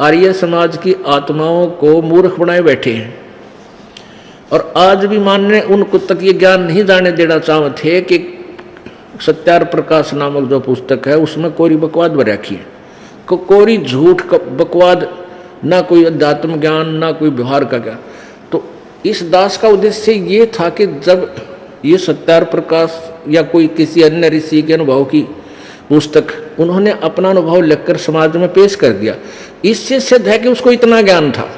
आर्य समाज की आत्माओं को मूर्ख बनाए बैठे हैं। और आज भी मानने उनको तक ये ज्ञान नहीं जाने देना चाहते थे कि सत्यार प्रकाश नामक जो पुस्तक है उसमें कोरी बकवाद भर रखी है, कोरी झूठ बकवाद, ना कोई अध्यात्म ज्ञान ना कोई व्यवहार का ज्ञान। तो इस दास का उद्देश्य ये था कि जब ये सत्यार प्रकाश या कोई किसी अन्य ऋषि के अनुभव की पुस्तक उन्होंने अपना अनुभव लिखकर समाज में पेश कर दिया, इससे सिद्ध है कि उसको इतना ज्ञान था।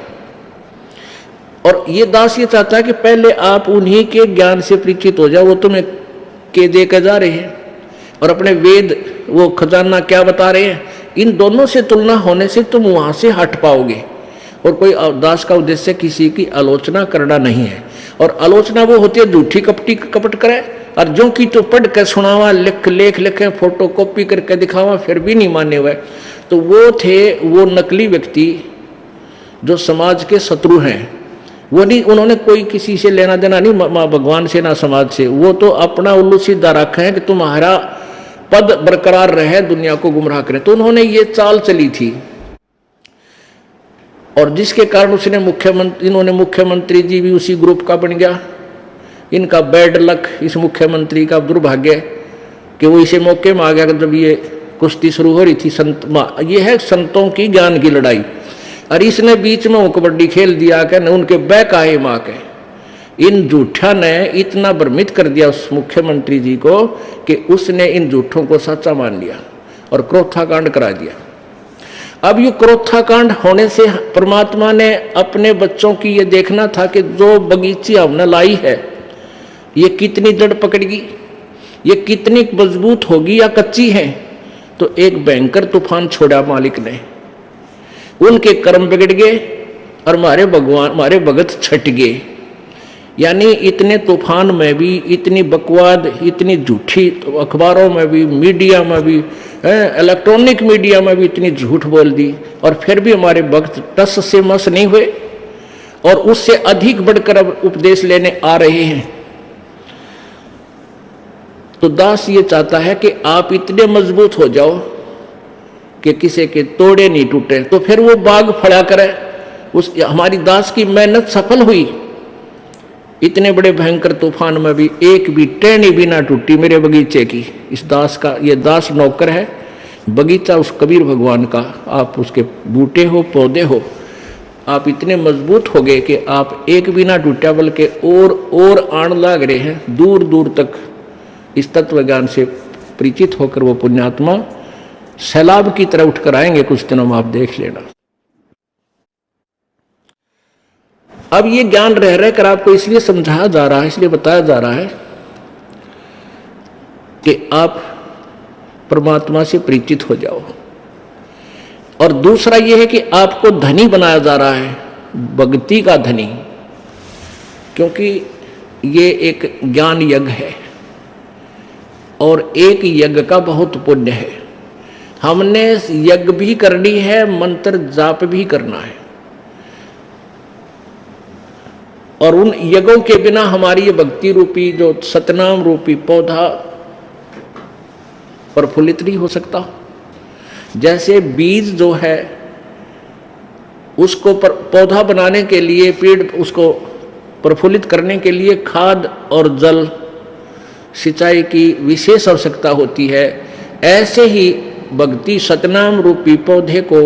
और ये दास ये चाहता है कि पहले आप उन्हीं के ज्ञान से परिचित हो जाओ, वो तुम्हें के दे कर जा रहे हैं और अपने वेद वो खजाना क्या बता रहे हैं, इन दोनों से तुलना होने से तुम वहां से हट पाओगे। और कोई दास का उद्देश्य किसी की आलोचना करना नहीं है, और आलोचना वो होती है झूठी कपटी कपट करे, और जो की तो पढ़ कर सुनावा, लेख लिखे, फोटो कॉपी करके दिखावा, फिर भी नहीं माने हुए। तो वो थे वो नकली व्यक्ति जो समाज के शत्रु हैं। वो नहीं, उन्होंने कोई किसी से लेना देना नहीं, माँ भगवान से ना समाज से। वो तो अपना उल्लू सीधा रखा है कि तुम्हारा पद बरकरार रहे, दुनिया को गुमराह करे। तो उन्होंने ये चाल चली थी, और जिसके कारण उसने इन्होंने मुख्यमंत्री जी भी उसी ग्रुप का बन गया। इनका बैड लक, इस मुख्यमंत्री का दुर्भाग्य कि वो इसे मौके में आ गया जब ये कुश्ती शुरू हो रही थी। ये है संतों की ज्ञान की लड़ाई, और इसने बीच में वो कबड्डी खेल दिया कि न उनके बैक आए माँ के। इन झूठा ने इतना भ्रमित कर दिया उस मुख्यमंत्री जी को कि उसने इन झूठों को सच्चा मान लिया और क्रोधाकांड करा दिया। अब ये क्रोधाकांड होने से परमात्मा ने अपने बच्चों की ये देखना था कि जो बगीची हमने लाई है ये कितनी जड़ पकड़ेगी, ये कितनी मजबूत होगी या कच्ची है। तो एक भयंकर तूफान छोड़ा मालिक ने, उनके कर्म बिगड़ गए और हमारे भगत छट गए। यानी इतने तूफान में भी इतनी बकवाद, इतनी झूठी, तो अखबारों में भी, मीडिया में भी, इलेक्ट्रॉनिक मीडिया में भी इतनी झूठ बोल दी, और फिर भी हमारे भक्त टस से मस नहीं हुए, और उससे अधिक बढ़कर अब उपदेश लेने आ रहे हैं। तो दास ये चाहता है कि आप इतने मजबूत हो जाओ कि किसी के तोड़े नहीं टूटे, तो फिर वो बाग फड़ा करे। हमारी दास की मेहनत सफल हुई, इतने बड़े भयंकर तूफान में भी एक भी टहनी भी ना टूटी मेरे बगीचे की। इस दास का, ये दास नौकर है, बगीचा उस कबीर भगवान का। आप उसके बूटे हो, पौधे हो, आप इतने मजबूत हो गए कि आप एक भी ना टूटा, बल्कि और आण लाग रहे हैं। दूर दूर तक इस तत्व ज्ञान से परिचित होकर वो पुण्यात्मा सैलाब की तरह उठकर आएंगे कुछ दिनों में, आप देख लेना। अब ये ज्ञान रह रहकर आपको इसलिए समझाया जा रहा है, इसलिए बताया जा रहा है कि आप परमात्मा से परिचित हो जाओ। और दूसरा यह है कि आपको धनी बनाया जा रहा है, भक्ति का धनी, क्योंकि ये एक ज्ञान यज्ञ है और एक यज्ञ का बहुत पुण्य है। हमने यज्ञ भी करनी है, मंत्र जाप भी करना है, और उन यज्ञों के बिना हमारी ये भक्ति रूपी जो सतनाम रूपी पौधा प्रफुल्लित नहीं हो सकता। जैसे बीज जो है उसको पौधा बनाने के लिए, पेड़ उसको प्रफुल्लित करने के लिए खाद और जल सिंचाई की विशेष आवश्यकता होती है, ऐसे ही भक्ति सतनाम रूपी पौधे को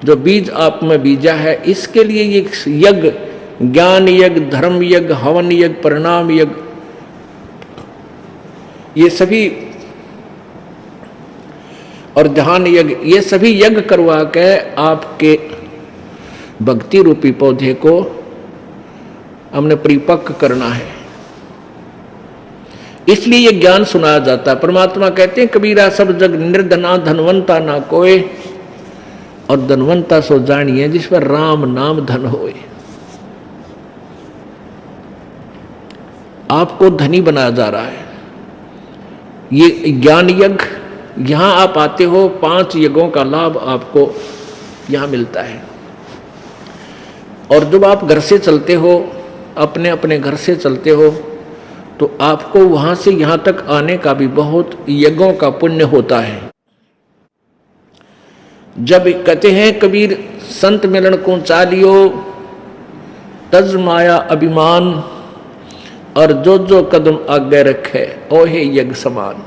जो बीज आप में बीजा है, इसके लिए ये यज्ञ, ज्ञान यज्ञ, धर्म यज्ञ, हवन यज्ञ, परिणाम यज्ञ, ये सभी, और ध्यान यज्ञ, ये सभी यज्ञ करवा के आपके भक्ति रूपी पौधे को हमने परिपक्व करना है। इसलिए ये ज्ञान सुनाया जाता है। परमात्मा कहते हैं कबीरा सब जग निर्धना धनवंता ना कोय, और धनवंता सो जानिए जिस पर राम नाम धन होए। आपको धनी बनाया जा रहा है। ये ज्ञान यज्ञ, यहां आप आते हो, 5 यज्ञों का लाभ आपको यहां मिलता है। और जब आप घर से चलते हो, अपने अपने घर से चलते हो, तो आपको वहां से यहां तक आने का भी बहुत यज्ञों का पुण्य होता है। जब कहते हैं कबीर संत मिलन को चालियो तज माया अभिमान, और जो जो कदम आगे रखे ओहे यज्ञ समान।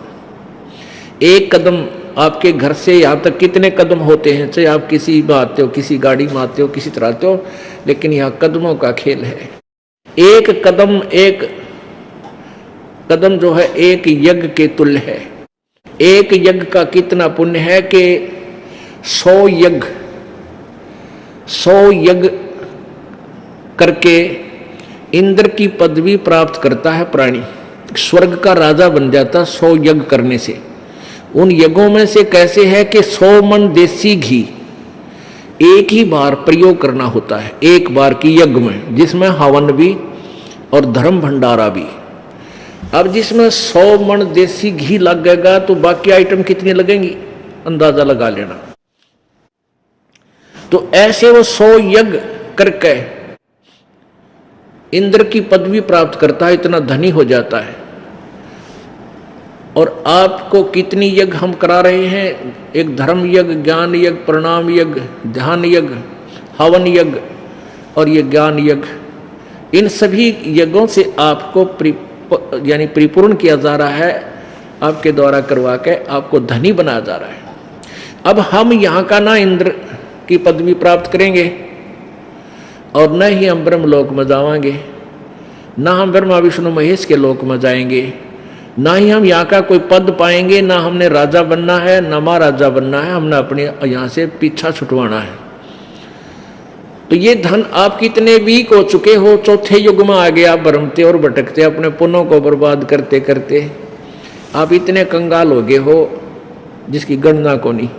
एक कदम आपके घर से यहाँ तक कितने कदम होते हैं, चाहे आप किसी में आते हो, किसी गाड़ी में आते हो, किसी तरह आते हो, लेकिन यहाँ कदमों का खेल है। एक कदम जो है एक यज्ञ के तुल्य है। एक यज्ञ का कितना पुण्य है कि 100 यज्ञ करके इंद्र की पदवी प्राप्त करता है प्राणी, स्वर्ग का राजा बन जाता 100 यज्ञ करने से। उन यज्ञों में से कैसे है कि 100 मन देसी घी एक ही बार प्रयोग करना होता है, एक बार की यज्ञ में, जिसमें हवन भी और धर्म भंडारा भी। अब जिसमें 100 मन देसी घी लगेगा तो बाकी आइटम कितनी लगेंगी, अंदाजा लगा लेना। तो ऐसे वो 100 यज्ञ करके इंद्र की पदवी प्राप्त करता है, इतना धनी हो जाता है। और आपको कितनी यज्ञ हम करा रहे हैं, एक धर्म यज्ञ, ज्ञान यज्ञ, प्रणाम यज्ञ, ध्यान यज्ञ, हवन यज्ञ और ये ज्ञान यज्ञ। इन सभी यज्ञों से आपको यानी परिपूर्ण किया जा रहा है, आपके द्वारा करवा के आपको धनी बनाया जा रहा है। अब हम यहाँ का ना इंद्र की पदवी प्राप्त करेंगे और न ही हम ब्रह्मलोक में जावांगे, ना हम ब्रह्मा विष्णु महेश के लोक में जाएंगे, ना ही हम यहाँ का कोई पद पाएंगे, ना हमने राजा बनना है, ना महाराजा बनना है, हमने अपने यहाँ से पीछा छुटवाना है। तो ये धन आप कितने वीक हो चुके हो, चौथे युग में आ गए आप भ्रमते और भटकते, अपने पुण्यों को बर्बाद करते करते आप इतने कंगाल हो गए हो जिसकी गणना को नहीं।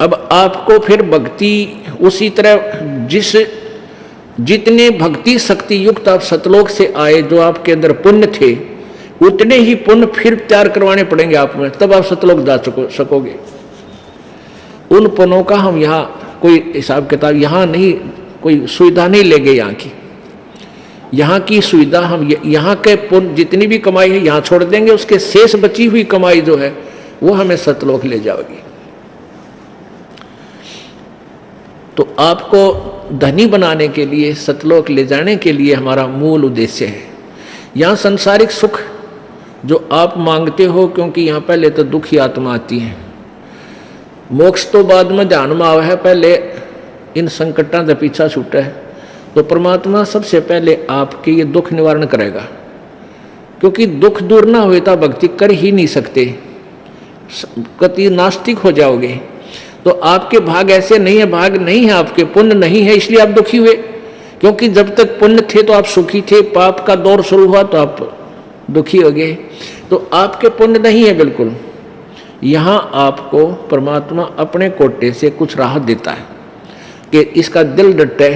अब आपको फिर भक्ति उसी तरह जितने भक्ति शक्ति युक्त आप सतलोक से आए, जो आपके अंदर पुण्य थे, उतने ही पुण्य फिर तैयार करवाने पड़ेंगे आप में, तब आप सतलोक जा सकोगे। उन पुण्यों का हम यहाँ कोई हिसाब किताब यहाँ नहीं, कोई सुविधा नहीं ले गए। यहाँ की सुविधा हम यहाँ के पुण्य जितनी भी कमाई है यहाँ छोड़ देंगे, उसके शेष बची हुई कमाई जो है वो हमें सतलोक ले जाएगी। तो आपको धनी बनाने के लिए, सतलोक ले जाने के लिए हमारा मूल उद्देश्य है। यहाँ सांसारिक सुख जो आप मांगते हो, क्योंकि यहाँ पहले तो दुखी आत्मा आती है, मोक्ष तो बाद में ध्यान में आवा है, पहले इन संकटों का पीछा छूटा है। तो परमात्मा सबसे पहले आपके ये दुख निवारण करेगा, क्योंकि दुख दूर ना हुए तो भक्ति कर ही नहीं सकते, कति नास्तिक हो जाओगे। तो आपके भाग ऐसे नहीं है, भाग नहीं है आपके, पुण्य नहीं है, इसलिए आप दुखी हुए। क्योंकि जब तक पुण्य थे तो आप सुखी थे, पाप का दौर शुरू हुआ तो आप दुखी हो गए। तो आपके पुण्य नहीं है बिल्कुल। यहाँ आपको परमात्मा अपने कोटे से कुछ राहत देता है कि इसका दिल डटे,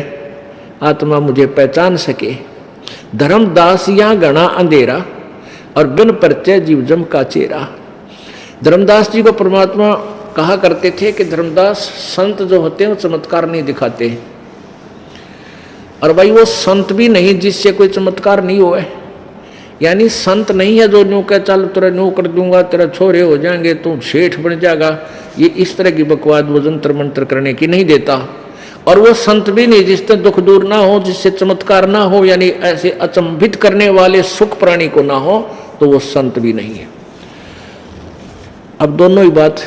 आत्मा मुझे पहचान सके। धर्मदास यहाँ घना अंधेरा और बिन परिचय जीव जम का चेहरा। धर्मदास जी को परमात्मा कहा करते थे कि धर्मदास, संत जो होते हैं वो चमत्कार नहीं दिखाते, और भाई वो संत भी नहीं जिससे कोई चमत्कार नहीं हुआ है। यानी संत नहीं है जो न्यू कह चल तेरा न्यू कर दूंगा, तेरा छोरे हो जाएंगे, तू सेठ बन जाएगा, ये इस तरह की बकवाद वो जंतर मंत्र करने की नहीं देता। और वो संत भी नहीं जिससे दुख दूर ना हो, जिससे चमत्कार ना हो, यानी ऐसे अचंभित करने वाले सुख प्राणी को ना हो, तो वो संत भी नहीं है। अब दोनों ही बात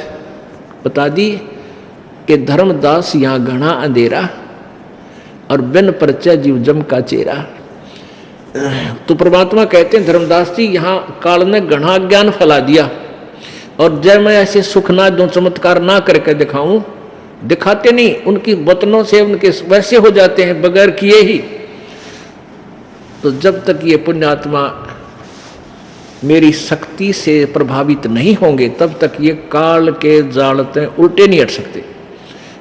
बता दी कि धर्मदास यहाँ घना अंधेरा और बिन परिचय जीव जम का चेहरा। तो परमात्मा कहते हैं धर्मदास जी, यहाँ काल ने घना ज्ञान फैला दिया, और जब मैं ऐसे सुख ना दूं, चमत्कार ना करके दिखाऊं, दिखाते नहीं, उनकी वतनों से उनके वैसे हो जाते हैं बगैर किए ही। तो जब तक ये पुण्यात्मा मेरी शक्ति से प्रभावित नहीं होंगे, तब तक ये काल के जालते उल्टे नहीं हट सकते।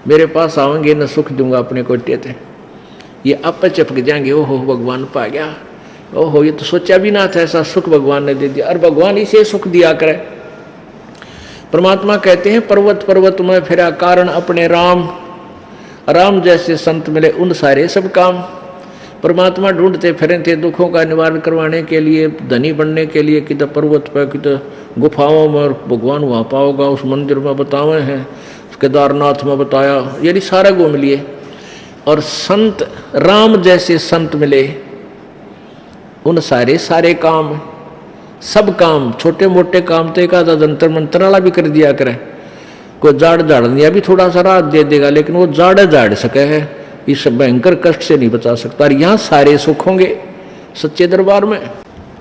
मेरे पास आएंगे न सुख दूंगा अपने कोटे थे, ये आप चपक जाएंगे, ओहो भगवान पा गया, ओहो ये तो सोचा भी ना था ऐसा सुख भगवान ने दे दिया, और भगवान इसे सुख दिया करे। परमात्मा कहते हैं पर्वत पर्वत में फिरा कारण अपने राम, राम जैसे संत मिले उन सारे सब काम। परमात्मा ढूंढते फिरे थे दुखों का निवारण करवाने के लिए, धनी बनने के लिए, किधर पर्वत पर किधर गुफाओं में, भगवान वहाँ पाओगा, उस मंदिर में बतावे हैं, केदारनाथ में बताया, यानी सारे घूम लिए। और संत राम जैसे संत मिले, उन सारे काम, सब काम, छोटे मोटे काम तो एक आधा जंतर मंत्र वाला भी कर दिया करे। कोई जाड़ दिया भी थोड़ा सा राहत दे देगा, लेकिन वो जाड़ सके है, इस भयंकर कष्ट से नहीं बचा सकता। और यहाँ सारे सुख होंगे सच्चे दरबार में।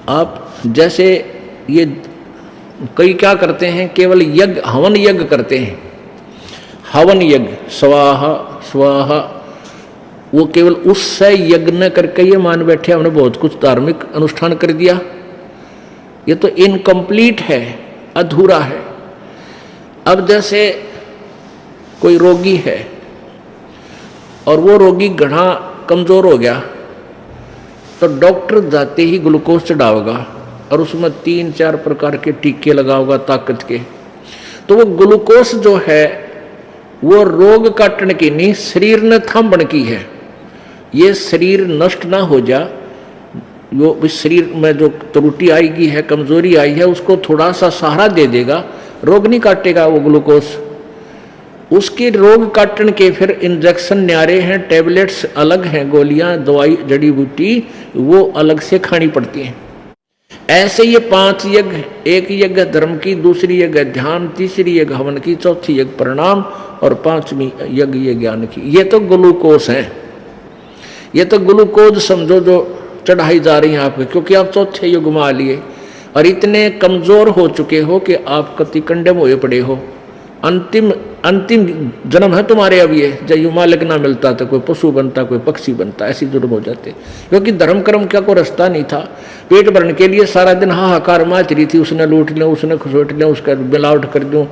आप जैसे ये कई क्या करते हैं, केवल यज्ञ हवन यज्ञ करते हैं, हवन यज्ञ स्वाहा स्वाहा, वो केवल उससे यज्ञ न करके ये मान बैठे हमने बहुत कुछ धार्मिक अनुष्ठान कर दिया। ये तो इनकम्प्लीट है, अधूरा है। अब जैसे कोई रोगी है और वो रोगी घना कमजोर हो गया, तो डॉक्टर जाते ही ग्लूकोज चढ़ाओगा और उसमें 3-4 प्रकार के टीके लगाओगा ताकत के। तो वो ग्लूकोज जो है वो रोग काटने की नहीं, शरीर ने थामने की है। ये शरीर नष्ट ना हो जा, वो इस शरीर में जो त्रुटि आएगी है, कमजोरी आई है, उसको थोड़ा सा सहारा दे देगा, रोग नहीं काटेगा वो ग्लूकोज। उसके रोग काटने के फिर इंजेक्शन न्यारे हैं, टैबलेट्स अलग हैं, गोलियां दवाई जड़ी बूटी वो अलग से खानी पड़ती हैं। ऐसे ये 5 यज्ञ, एक यज्ञ धर्म की, दूसरी यज्ञ ध्यान, तीसरी यज्ञ हवन की, चौथी यज्ञ प्रणाम और 5वीं यज्ञ ये ज्ञान की। ये तो ग्लूकोज है, ये तो ग्लूकोज समझो जो चढ़ाई जा रही है आपके, क्योंकि आप चौथे युग में आ लिए और इतने कमजोर हो चुके हो कि आप कति कंडम हुए पड़े हो। अंतिम जन्म है तुम्हारे अब ये। जब यू मालिक ना मिलता तो कोई पशु बनता, कोई पक्षी बनता, ऐसी जन्म हो जाते। क्योंकि धर्म कर्म क्या कोई रास्ता नहीं था। पेट भरने के लिए सारा दिन हाहाकार मच रही थी, उसने लूट लें, उसने खसोट लें, उसका मिलावट कर दूँ,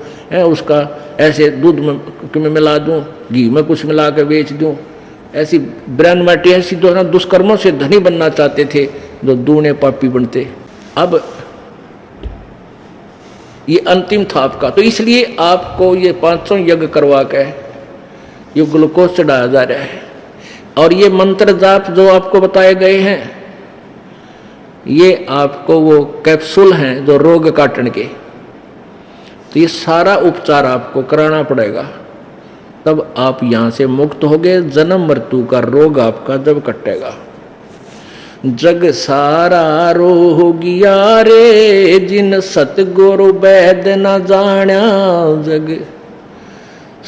उसका ऐसे दूध में मिला दूँ, घी में कुछ मिला कर बेच दूँ। ऐसी ब्रैन माटी ऐसी जो ना दुष्कर्मों से धनी बनना चाहते थे, जो दूने पापी बनते। अब ये अंतिम था आपका, तो इसलिए आपको ये 500 यज्ञ करवा के ये ग्लूकोज चढ़ाया जा रहा है। और ये मंत्र जाप जो आपको बताए गए हैं, ये आपको वो कैप्सूल हैं जो रोग काटने के। तो ये सारा उपचार आपको कराना पड़ेगा, तब आप यहाँ से मुक्त होगे। जन्म मृत्यु का रोग आपका जब कटेगा। जग सारा रोगिया रे, जिन सतगुरु वैद न जाण्या। जग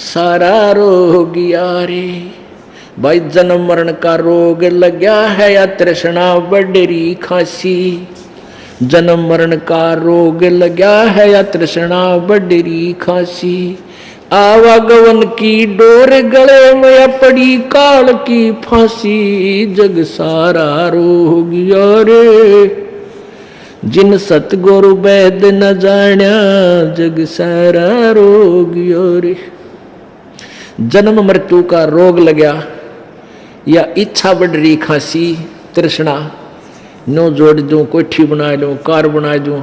सारा रोगिया रे, भाई जन्म मरण का रोग लग्या है या तृष्णा बडरी खांसी। जन्म मरण का रोग लग्या है या तृष्णा बडरी खांसी। आवागवन की डोर गले में पड़ी काल की फांसी। जग सारा रोगिया रे, जिन सतगुरु वैद न जाण्या। जग सारा रोगिया रे। जन्म मृत्यु का रोग लगा या इच्छा बढ़ रही, खांसी, तृष्णा, नो जोड़ दूं, कोठी बना लूं, कार बना दूं,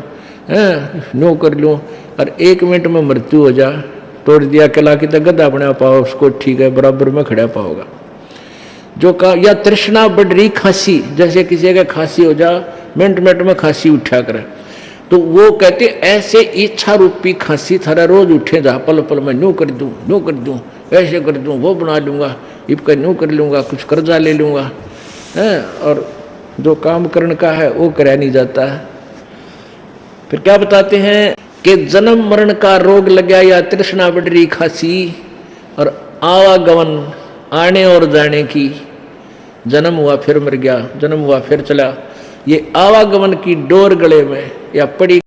नो कर लूं, और 1 मिनट में मृत्यु हो जा, तोड़ दिया किला की तो गद्दा बना पाओ, उसको ठीक है बराबर में खड़ा पाओगा। जो का या तृष्णा बढ़ रही, खांसी, जैसे किसी का खांसी हो जा, मिनट में खांसी उठा करे, तो वो कहते ऐसे इच्छा रूपी खांसी थारा रोज उठे जा, पल पल में नो कर दूं, ऐसे कर दूं, वो बना लूंगा, इबका नो कर लूंगा, कुछ कर्जा ले लूंगा, और जो काम करने का है वो कराया नहीं जाता है। फिर क्या बताते हैं कि जन्म मरण का रोग लगा या तृष्णा बढ़ रही, खांसी और आवागमन, आने और जाने की। जन्म हुआ फिर मर गया, जन्म हुआ फिर चला, ये आवागमन की डोर गले में या पड़ी